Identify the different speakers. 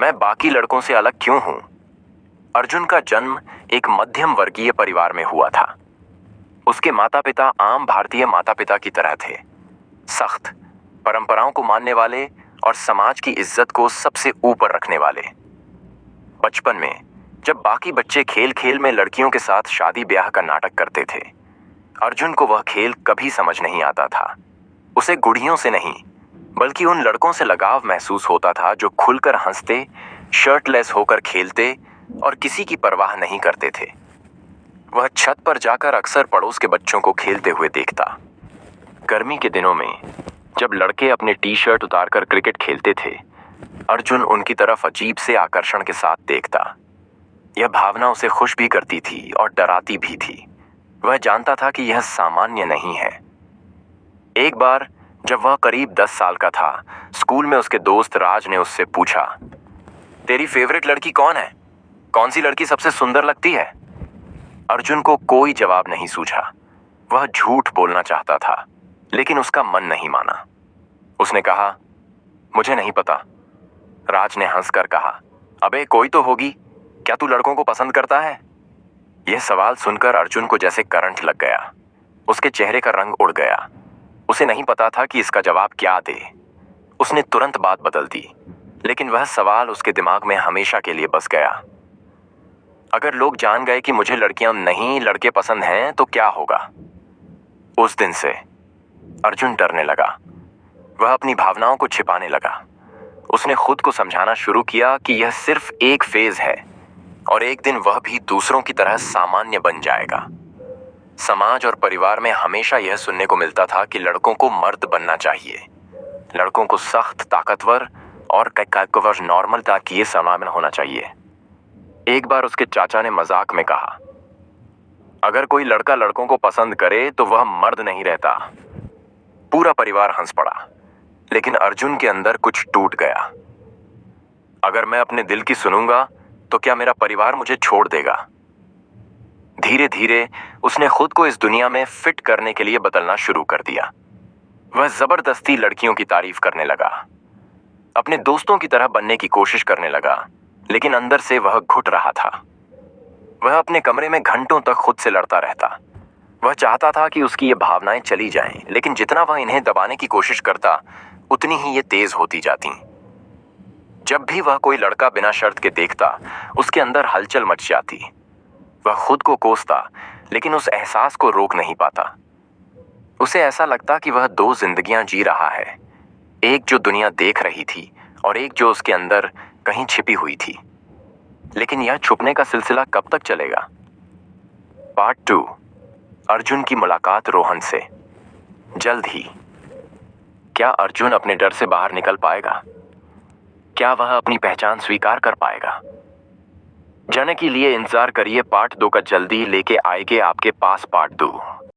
Speaker 1: मैं बाकी लड़कों से अलग क्यों हूं? अर्जुन का जन्म एक मध्यम वर्गीय परिवार में हुआ था। उसके माता पिता आम भारतीय माता पिता की तरह थे, सख्त, परंपराओं को मानने वाले और समाज की इज्जत को सबसे ऊपर रखने वाले। बचपन में जब बाकी बच्चे खेल खेल में लड़कियों के साथ शादी ब्याह का नाटक करते थे, अर्जुन को वह खेल कभी समझ नहीं आता था। उसे गुड़ियों से नहीं, बल्कि उन लड़कों से लगाव महसूस होता था जो खुलकर हंसते, शर्टलेस होकर खेलते और किसी की परवाह नहीं करते थे। वह छत पर जाकर अक्सर पड़ोस के बच्चों को खेलते हुए देखता। गर्मी के दिनों में जब लड़के अपने टी शर्ट उतारकर क्रिकेट खेलते थे, अर्जुन उनकी तरफ अजीब से आकर्षण के साथ देखता। यह भावना उसे खुश भी करती थी और डराती भी थी। वह जानता था कि यह सामान्य नहीं है। एक बार जब वह करीब 10 साल का था, स्कूल में उसके दोस्त राज ने उससे पूछा, तेरी फेवरेट लड़की कौन है? कौन सी लड़की सबसे सुंदर लगती है? अर्जुन को कोई जवाब नहीं सूझा। वह झूठ बोलना चाहता था, लेकिन उसका मन नहीं माना। उसने कहा, मुझे नहीं पता। राज ने हंसकर कहा, अबे कोई तो होगी। क्या तू लड़कों को पसंद करता है? यह सवाल सुनकर अर्जुन को जैसे करंट लग गया। उसके चेहरे का रंग उड़ गया। उसे नहीं पता था कि इसका जवाब क्या दे। उसने तुरंत बात बदल दी, लेकिन वह सवाल उसके दिमाग में हमेशा के लिए बस गया। अगर लोग जान गए कि मुझे लड़कियां नहीं लड़के पसंद हैं तो क्या होगा? उस दिन से अर्जुन डरने लगा। वह अपनी भावनाओं को छिपाने लगा। उसने खुद को समझाना शुरू किया कि यह सिर्फ एक फेज है और एक दिन वह भी दूसरों की तरह सामान्य बन जाएगा। समाज और परिवार में हमेशा यह सुनने को मिलता था कि लड़कों को मर्द बनना चाहिए, लड़कों को सख्त, ताकतवर और नॉर्मल किए सामान्य होना चाहिए। एक बार उसके चाचा ने मजाक में कहा, अगर कोई लड़का लड़कों को पसंद करे तो वह मर्द नहीं रहता। पूरा परिवार हंस पड़ा, लेकिन अर्जुन के अंदर कुछ टूट गया। अगर मैं अपने दिल की सुनूंगा तो क्या मेरा परिवार मुझे छोड़ देगा? धीरे धीरे उसने खुद को इस दुनिया में फिट करने के लिए बदलना शुरू कर दिया। वह जबरदस्ती लड़कियों की तारीफ करने लगा, अपने दोस्तों की तरह बनने की कोशिश करने लगा, लेकिन अंदर से वह घुट रहा था। वह अपने कमरे में घंटों तक खुद से लड़ता रहता। वह चाहता था कि उसकी ये भावनाएं चली जाएं, लेकिन जितना वह इन्हें दबाने की कोशिश करता, उतनी ही ये तेज होती जाती। जब भी वह कोई लड़का बिना शर्त के देखता, उसके अंदर हलचल मच जाती। वह खुद को कोसता, लेकिन उस एहसास को रोक नहीं पाता। उसे ऐसा लगता कि वह दो जिंदगियां जी रहा है, एक जो दुनिया देख रही थी और एक जो उसके अंदर कहीं छिपी हुई थी। लेकिन यह छुपने का सिलसिला कब तक चलेगा? पार्ट 2, अर्जुन की मुलाकात रोहन से, जल्द ही। क्या अर्जुन अपने डर से बाहर निकल पाएगा? क्या वह अपनी पहचान स्वीकार कर पाएगा? जानने के लिए इंतजार करिए, पार्ट 2 का जल्दी लेके आएंगे आपके पास पार्ट 2।